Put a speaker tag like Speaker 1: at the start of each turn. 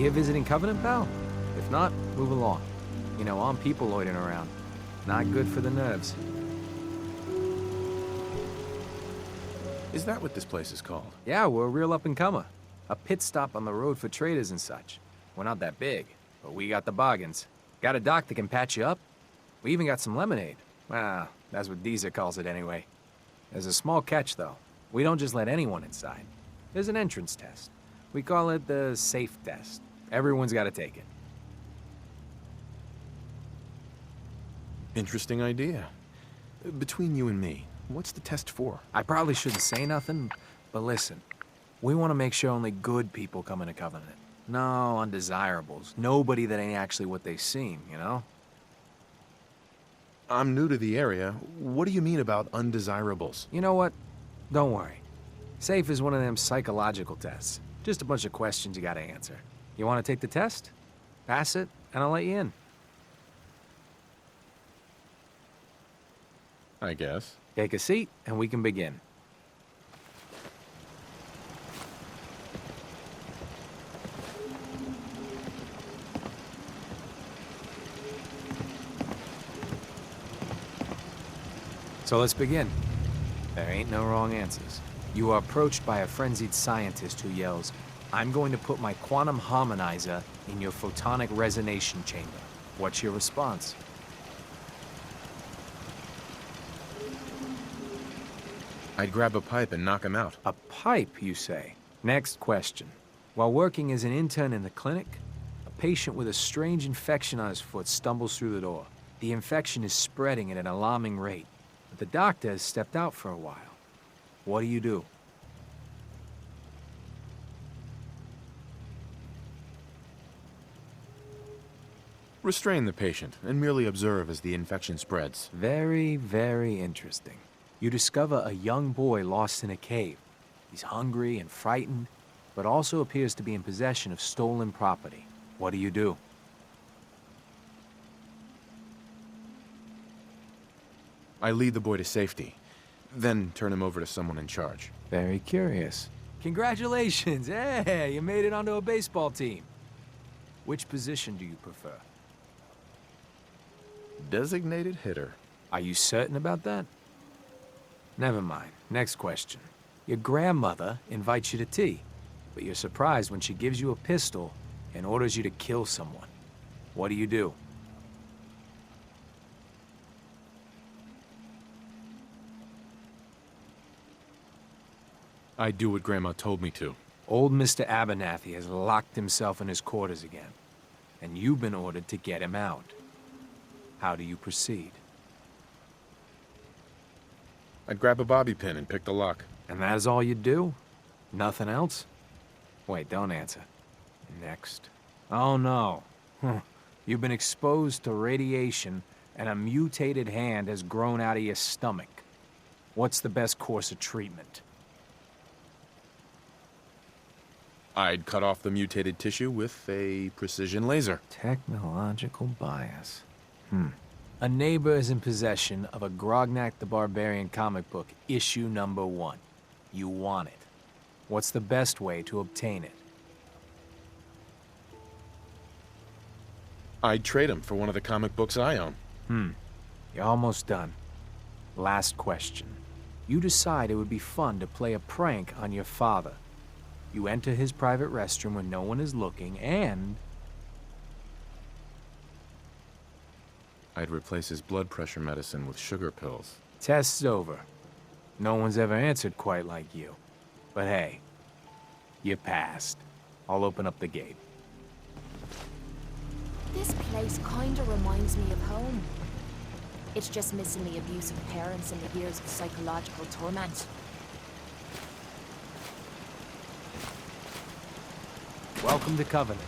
Speaker 1: here visiting Covenant, pal? If not, move along. You know, armed people loitering around. Not good for the nerves.
Speaker 2: Is that what this place is called?
Speaker 1: Yeah, we're a real up-and-comer. A pit stop on the road for traders and such. We're not that big, but we got the bargains. Got a dock that can patch you up. We even got some lemonade. Well, that's what Deezer calls it anyway. There's a small catch, though. We don't just let anyone inside. There's an entrance test. We call it the safe test. Everyone's got to take it.
Speaker 2: Interesting idea. Between you and me, what's the test for?
Speaker 1: I probably shouldn't say nothing, but listen. We want to make sure only good people come into Covenant. No undesirables. Nobody that ain't actually what they seem, you know?
Speaker 2: I'm new to the area. What do you mean about undesirables?
Speaker 1: You know what? Don't worry. Safe is one of them psychological tests. Just a bunch of questions you gotta answer. You wanna take the test? Pass it, and I'll let you in.
Speaker 2: I guess.
Speaker 1: Take a seat, and we can begin. So let's begin. There ain't no wrong answers. You are approached by a frenzied scientist who yells, "I'm going to put my quantum harmonizer in your photonic resonation chamber." What's your response?
Speaker 2: I'd grab a pipe and knock him out.
Speaker 1: A pipe, you say? Next question. While working as an intern in the clinic, a patient with a strange infection on his foot stumbles through the door. The infection is spreading at an alarming rate, but the doctor has stepped out for a while. What do you do?
Speaker 2: Restrain the patient and merely observe as the infection spreads.
Speaker 1: Very, very interesting. You discover a young boy lost in a cave. He's hungry and frightened, but also appears to be in possession of stolen property. What do you do?
Speaker 2: I lead the boy to safety, then turn him over to someone in charge.
Speaker 1: Very curious. Congratulations! Hey, you made it onto a baseball team. Which position do you prefer?
Speaker 2: Designated hitter.
Speaker 1: Are you certain about that? Never mind. Next question. Your grandmother invites you to tea, but you're surprised when she gives you a pistol and orders you to kill someone. What do you do?
Speaker 2: I do what Grandma told me to.
Speaker 1: Old Mr. Abernathy has locked himself in his quarters again, and you've been ordered to get him out. How do you proceed?
Speaker 2: I'd grab a bobby pin and pick the lock.
Speaker 1: And that is all you do? Nothing else? Wait, don't answer. Next. Oh no. You've been exposed to radiation, and a mutated hand has grown out of your stomach. What's the best course of treatment?
Speaker 2: I'd cut off the mutated tissue with a precision laser.
Speaker 1: Technological bias. A neighbor is in possession of a Grognak the Barbarian comic book, issue number 1. You want it. What's the best way to obtain it?
Speaker 2: I'd trade him for one of the comic books I own.
Speaker 1: You're almost done. Last question. You decide it would be fun to play a prank on your father. You enter his private restroom when no one is looking, and...
Speaker 2: I'd replace his blood pressure medicine with sugar pills.
Speaker 1: Test's over. No one's ever answered quite like you. But hey, you passed. I'll open up the gate.
Speaker 3: This place kinda reminds me of home. It's just missing the abusive parents and the years of psychological torment.
Speaker 1: Welcome to Covenant.